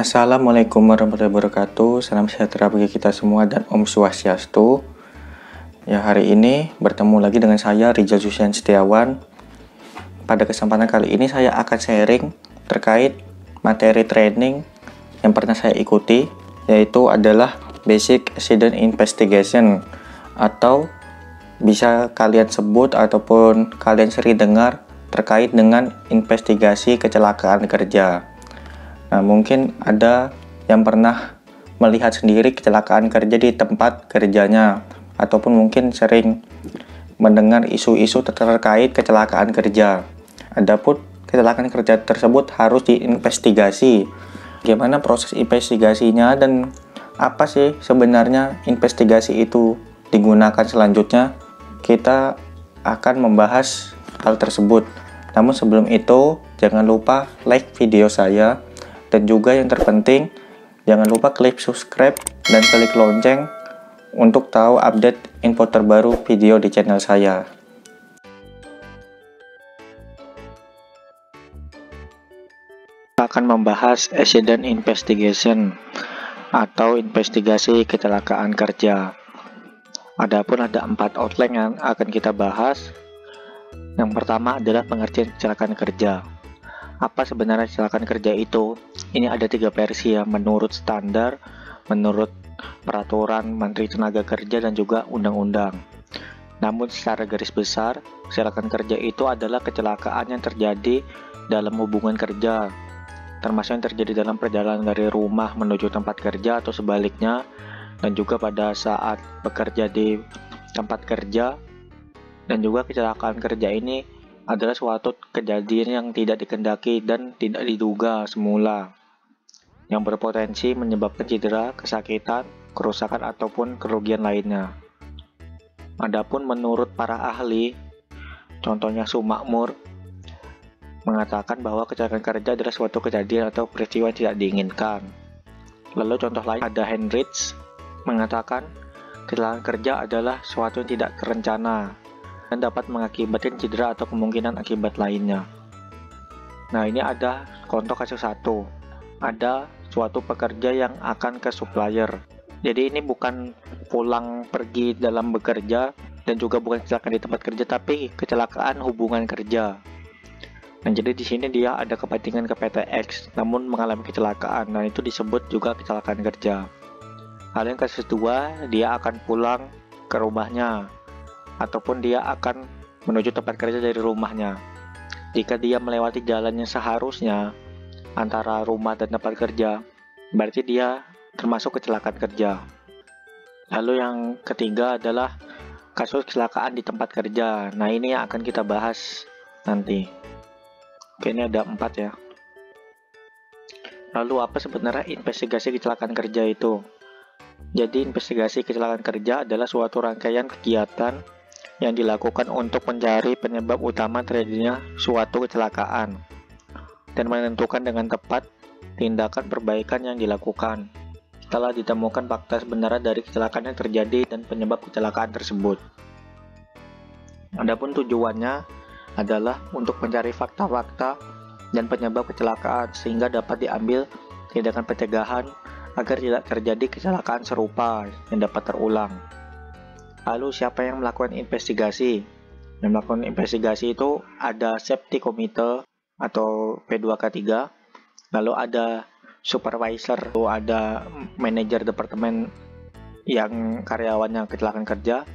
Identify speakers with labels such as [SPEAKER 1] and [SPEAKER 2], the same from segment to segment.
[SPEAKER 1] Assalamualaikum warahmatullahi wabarakatuh. Salam sejahtera bagi kita semua dan Om Swastiastu. Ya, hari ini bertemu lagi dengan saya Rizal Zusian Setiawan. Pada kesempatan kali ini saya akan sharing terkait materi training yang pernah saya ikuti, yaitu adalah Basic Accident Investigation, atau bisa kalian sebut ataupun kalian sering dengar terkait dengan investigasi kecelakaan kerja. Nah, mungkin ada yang pernah melihat sendiri kecelakaan kerja di tempat kerjanya, ataupun mungkin sering mendengar isu-isu terkait kecelakaan kerja. Adapun kecelakaan kerja tersebut harus diinvestigasi. Bagaimana proses investigasinya dan apa sih sebenarnya investigasi itu digunakan selanjutnya? Kita akan membahas hal tersebut. Namun sebelum itu, jangan lupa like video saya. Dan juga yang terpenting, jangan lupa klik subscribe dan klik lonceng untuk tahu update info terbaru video di channel saya. Kita akan membahas accident investigation atau investigasi kecelakaan kerja. Adapun ada 4 outline yang akan kita bahas. Yang pertama adalah pengertian kecelakaan kerja. Apa sebenarnya kecelakaan kerja itu? Ini ada 3 versi ya, menurut standar, menurut peraturan Menteri Tenaga Kerja dan juga undang-undang. Namun secara garis besar, kecelakaan kerja itu adalah kecelakaan yang terjadi dalam hubungan kerja, termasuk yang terjadi dalam perjalanan dari rumah menuju tempat kerja atau sebaliknya, dan juga pada saat bekerja di tempat kerja. Dan juga kecelakaan kerja ini adalah suatu kejadian yang tidak dikehendaki dan tidak diduga semula, yang berpotensi menyebabkan cedera, kesakitan, kerusakan, ataupun kerugian lainnya. Adapun menurut para ahli, contohnya Sumakmur, mengatakan bahwa kecelakaan kerja adalah suatu kejadian atau peristiwa yang tidak diinginkan. Lalu contoh lain ada Heinrich, mengatakan kecelakaan kerja adalah suatu yang tidak terencana dan dapat mengakibatkan cedera atau kemungkinan akibat lainnya. Nah, ini ada contoh kasus 1. Ada suatu pekerja yang akan ke supplier. Jadi ini bukan pulang pergi dalam bekerja dan juga bukan kecelakaan di tempat kerja, tapi kecelakaan hubungan kerja. Nah, jadi di sini dia ada kepentingan ke PT X namun mengalami kecelakaan. Nah, itu disebut juga kecelakaan kerja. Lalu yang kasus 2, dia akan pulang ke rumahnya ataupun dia akan menuju tempat kerja dari rumahnya. Jika dia melewati jalan yang seharusnya antara rumah dan tempat kerja, berarti dia termasuk kecelakaan kerja. Lalu yang ketiga adalah kasus kecelakaan di tempat kerja. Nah, ini yang akan kita bahas nanti. Oke, ini ada 4 ya. Lalu apa sebenarnya investigasi kecelakaan kerja itu? Jadi investigasi kecelakaan kerja adalah suatu rangkaian kegiatan yang dilakukan untuk mencari penyebab utama terjadinya suatu kecelakaan dan menentukan dengan tepat tindakan perbaikan yang dilakukan setelah ditemukan fakta sebenarnya dari kecelakaan yang terjadi dan penyebab kecelakaan tersebut. Adapun tujuannya adalah untuk mencari fakta-fakta dan penyebab kecelakaan sehingga dapat diambil tindakan pencegahan agar tidak terjadi kecelakaan serupa yang dapat terulang. Lalu siapa yang melakukan investigasi? Yang melakukan investigasi itu ada safety committee atau P2K3, lalu ada supervisor, lalu ada manajer departemen yang karyawannya kecelakaan kerja,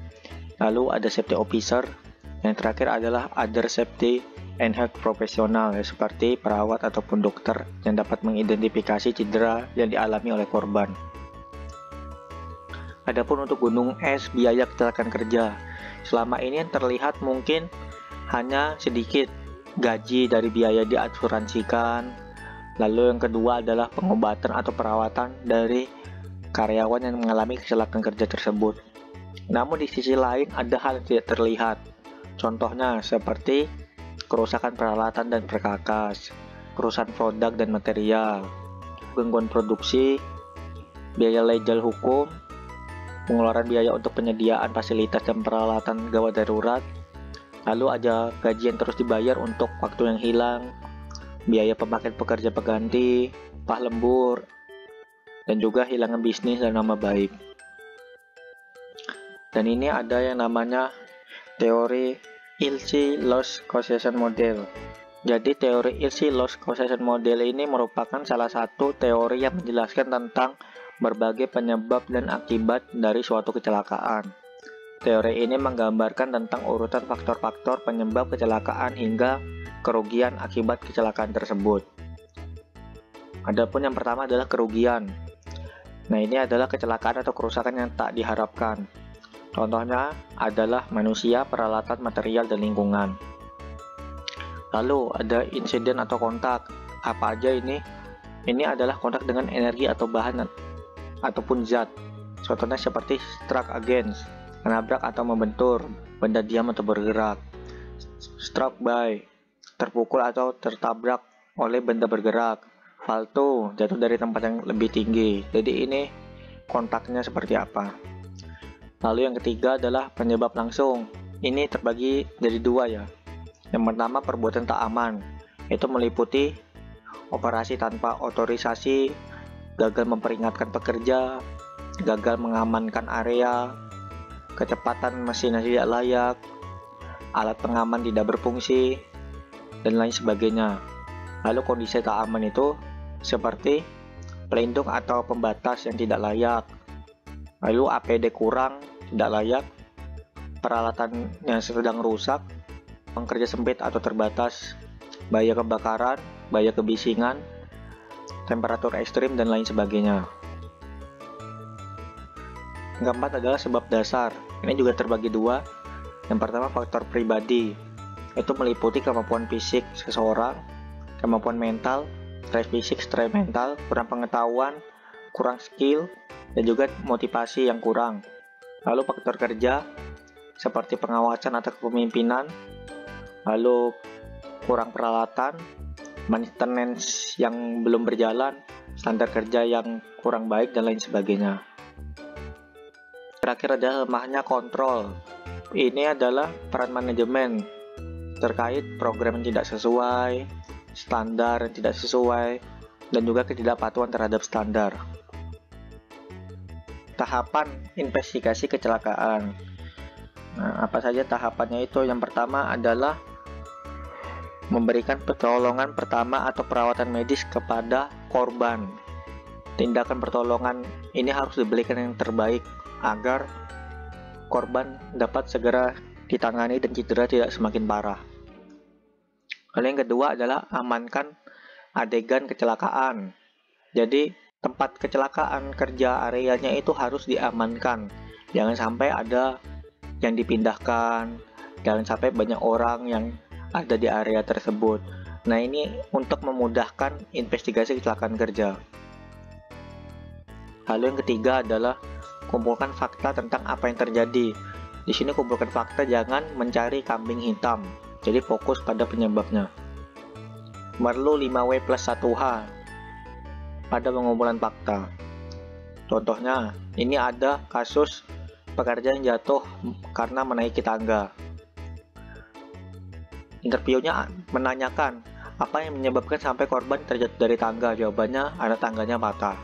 [SPEAKER 1] lalu ada safety officer, yang terakhir adalah other safety and health profesional, ya, seperti perawat ataupun dokter yang dapat mengidentifikasi cedera yang dialami oleh korban. Adapun untuk gunung es biaya kecelakaan kerja, selama ini yang terlihat mungkin hanya sedikit gaji dari biaya diasuransikan. Lalu yang kedua adalah pengobatan atau perawatan dari karyawan yang mengalami kecelakaan kerja tersebut. Namun di sisi lain ada hal yang tidak terlihat. Contohnya seperti kerusakan peralatan dan perkakas, kerusakan produk dan material, gangguan produksi, biaya legal hukum, pengeluaran biaya untuk penyediaan fasilitas dan peralatan gawat darurat, lalu ada gaji yang terus dibayar untuk waktu yang hilang, biaya pemakaian pekerja pengganti, upah lembur, dan juga hilangnya bisnis dan nama baik. Dan ini ada yang namanya teori Ilse Loss Causation Model. Jadi teori Ilse Loss Causation Model ini merupakan salah satu teori yang menjelaskan tentang berbagai penyebab dan akibat dari suatu kecelakaan. Teori ini menggambarkan tentang urutan faktor-faktor penyebab kecelakaan hingga kerugian akibat kecelakaan tersebut. Adapun yang pertama adalah kerugian. Nah, ini adalah kecelakaan atau kerusakan yang tak diharapkan. Contohnya adalah manusia, peralatan, material, dan lingkungan. Lalu ada insiden atau kontak. Apa aja ini? Ini adalah kontak dengan energi atau bahan ataupun zat. Contohnya seperti struck against, menabrak atau membentur benda diam atau bergerak. Struck by, terpukul atau tertabrak oleh benda bergerak. Fall to, jatuh dari tempat yang lebih tinggi. Jadi ini kontaknya seperti apa. Lalu yang ketiga adalah penyebab langsung. Ini terbagi dari dua ya. Yang pertama, perbuatan tak aman. Itu meliputi operasi tanpa otorisasi, gagal memperingatkan pekerja, gagal mengamankan area, kecepatan mesin yang tidak layak, alat pengaman tidak berfungsi, dan lain sebagainya. Lalu kondisi tak aman itu seperti pelindung atau pembatas yang tidak layak, lalu APD kurang, tidak layak, peralatan yang sedang rusak, kerja sempit atau terbatas, bahaya kebakaran, bahaya kebisingan, temperatur ekstrim, dan lain sebagainya. Yang keempat adalah sebab dasar. Ini juga terbagi dua. Yang pertama, faktor pribadi. Itu meliputi kemampuan fisik seseorang, kemampuan mental, stres fisik, stres mental, kurang pengetahuan, kurang skill, dan juga motivasi yang kurang. Lalu faktor kerja, seperti pengawasan atau kepemimpinan, lalu kurang peralatan, maintenance yang belum berjalan, standar kerja yang kurang baik, dan lain sebagainya. Terakhir adalah lemahnya kontrol. Ini adalah peran manajemen terkait program yang tidak sesuai, standar yang tidak sesuai, dan juga ketidakpatuhan terhadap standar. Tahapan investigasi kecelakaan. Nah, apa saja tahapannya itu? Yang pertama adalah memberikan pertolongan pertama atau perawatan medis kepada korban. Tindakan pertolongan ini harus diberikan yang terbaik agar korban dapat segera ditangani dan cedera tidak semakin parah. Lalu yang kedua adalah amankan adegan kecelakaan. Jadi tempat kecelakaan kerja areanya itu harus diamankan. Jangan sampai ada yang dipindahkan, jangan sampai banyak orang yang ada di area tersebut. Nah, ini untuk memudahkan investigasi kecelakaan kerja. Lalu yang ketiga adalah kumpulkan fakta tentang apa yang terjadi. Di sini kumpulkan fakta, jangan mencari kambing hitam. Jadi fokus pada penyebabnya. Perlu 5W plus 1H pada pengumpulan fakta. Contohnya, ini ada kasus pekerja yang jatuh karena menaiki tangga. Interviewnya menanyakan apa yang menyebabkan sampai korban terjatuh dari tangga. Jawabannya, anak tangganya patah.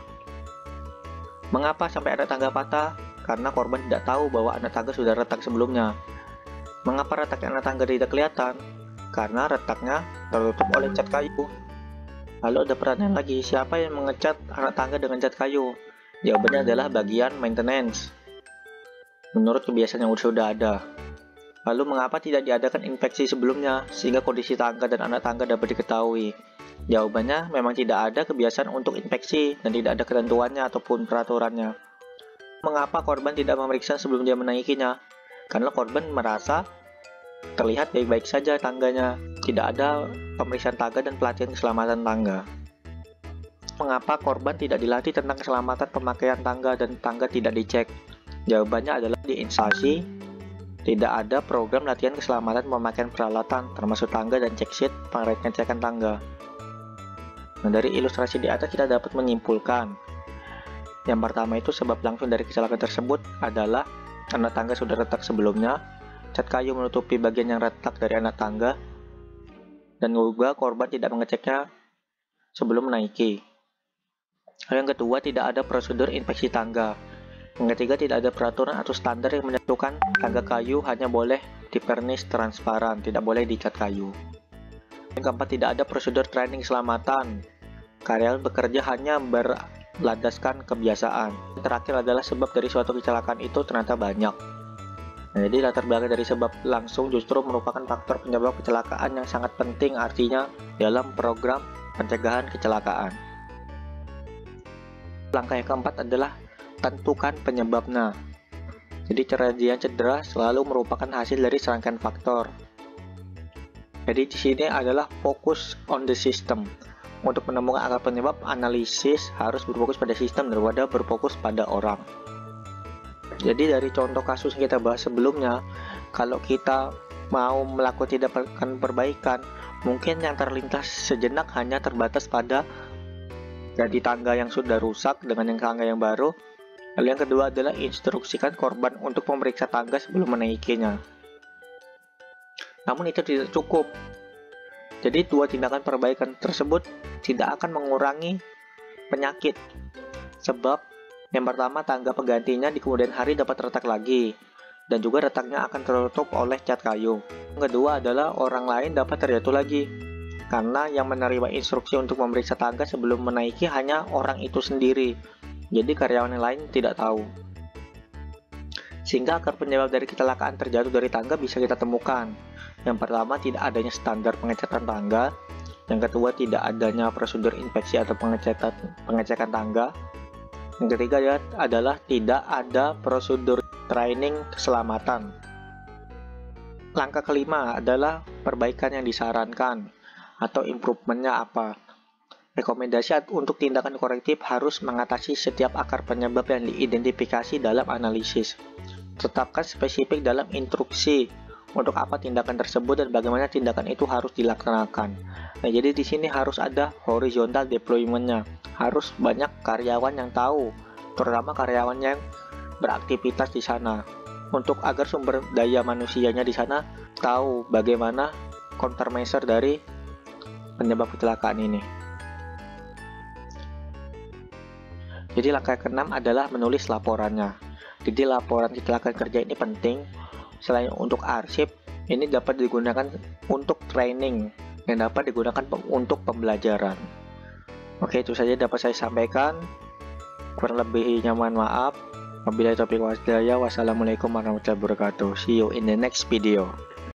[SPEAKER 1] Mengapa sampai anak tangga patah? Karena korban tidak tahu bahwa anak tangga sudah retak sebelumnya. Mengapa retak anak tangga tidak kelihatan? Karena retaknya tertutup oleh cat kayu. Lalu ada pertanyaan lagi, siapa yang mengecat anak tangga dengan cat kayu? Jawabannya adalah bagian maintenance, menurut kebiasaan yang sudah ada. Lalu mengapa tidak diadakan inspeksi sebelumnya sehingga kondisi tangga dan anak tangga dapat diketahui? Jawabannya memang tidak ada kebiasaan untuk inspeksi dan tidak ada ketentuannya ataupun peraturannya. Mengapa korban tidak memeriksa sebelum dia menaikinya? Karena korban merasa terlihat baik-baik saja tangganya, tidak ada pemeriksaan tangga dan pelatihan keselamatan tangga. Mengapa korban tidak dilatih tentang keselamatan pemakaian tangga dan tangga tidak dicek? Jawabannya adalah di instansi tidak ada program latihan keselamatan pemakaian peralatan, termasuk tangga dan check sheet pengecekan tangga. Nah, dari ilustrasi di atas kita dapat menyimpulkan. Yang pertama itu sebab langsung dari kecelakaan tersebut adalah anak tangga sudah retak sebelumnya, cat kayu menutupi bagian yang retak dari anak tangga, dan juga korban tidak mengeceknya sebelum menaiki. Yang kedua, tidak ada prosedur inspeksi tangga. Yang ketiga, tidak ada peraturan atau standar yang menentukan tangga kayu hanya boleh dipernis transparan, tidak boleh dicat kayu. Yang keempat, tidak ada prosedur training keselamatan. Karyawan bekerja hanya berlandaskan kebiasaan. Yang terakhir adalah sebab dari suatu kecelakaan itu ternyata banyak. Nah, jadi latar belakang dari sebab langsung justru merupakan faktor penyebab kecelakaan yang sangat penting artinya dalam program pencegahan kecelakaan. Langkah yang keempat adalah tentukan penyebabnya. Jadi kejadian cedera selalu merupakan hasil dari serangkaian faktor. Jadi di sini adalah fokus on the system. Untuk menemukan akar penyebab, analisis harus berfokus pada sistem daripada berfokus pada orang. Jadi dari contoh kasus yang kita bahas sebelumnya, kalau kita mau melakukan tindakan perbaikan, mungkin yang terlintas sejenak hanya terbatas pada jadi tangga yang sudah rusak dengan yang tangga yang baru. Lalu yang kedua adalah instruksikan korban untuk memeriksa tangga sebelum menaikinya. Namun itu tidak cukup. Jadi dua tindakan perbaikan tersebut tidak akan mengurangi penyakit. Sebab yang pertama, tangga penggantinya di kemudian hari dapat retak lagi, dan juga retaknya akan tertutup oleh cat kayu. Yang kedua adalah orang lain dapat terjatuh lagi, karena yang menerima instruksi untuk memeriksa tangga sebelum menaiki hanya orang itu sendiri. Jadi karyawan yang lain tidak tahu. Sehingga akar penyebab dari kecelakaan terjatuh dari tangga bisa kita temukan. Yang pertama, tidak adanya standar pengecekan tangga. Yang kedua, tidak adanya prosedur inspeksi atau pengecekan tangga. Yang ketiga adalah tidak ada prosedur training keselamatan. Langkah kelima adalah perbaikan yang disarankan atau improvementnya apa. Rekomendasi untuk tindakan korektif harus mengatasi setiap akar penyebab yang diidentifikasi dalam analisis. Tetapkan spesifik dalam instruksi untuk apa tindakan tersebut dan bagaimana tindakan itu harus dilaksanakan. Nah, jadi di sini harus ada horizontal deployment-nya. Harus banyak karyawan yang tahu, terutama karyawan yang beraktivitas di sana. Untuk agar sumber daya manusianya di sana tahu bagaimana countermeasure dari penyebab kecelakaan ini. Jadi langkah keenam adalah menulis laporannya. Jadi laporan kecelakaan kerja ini penting. Selain untuk arsip, ini dapat digunakan untuk training dan dapat digunakan untuk pembelajaran. Oke, itu saja dapat saya sampaikan. Kurang lebihnya mohon maaf. Wabillahi taufiq wal hidayah. Wassalamualaikum warahmatullahi wabarakatuh. See you in the next video.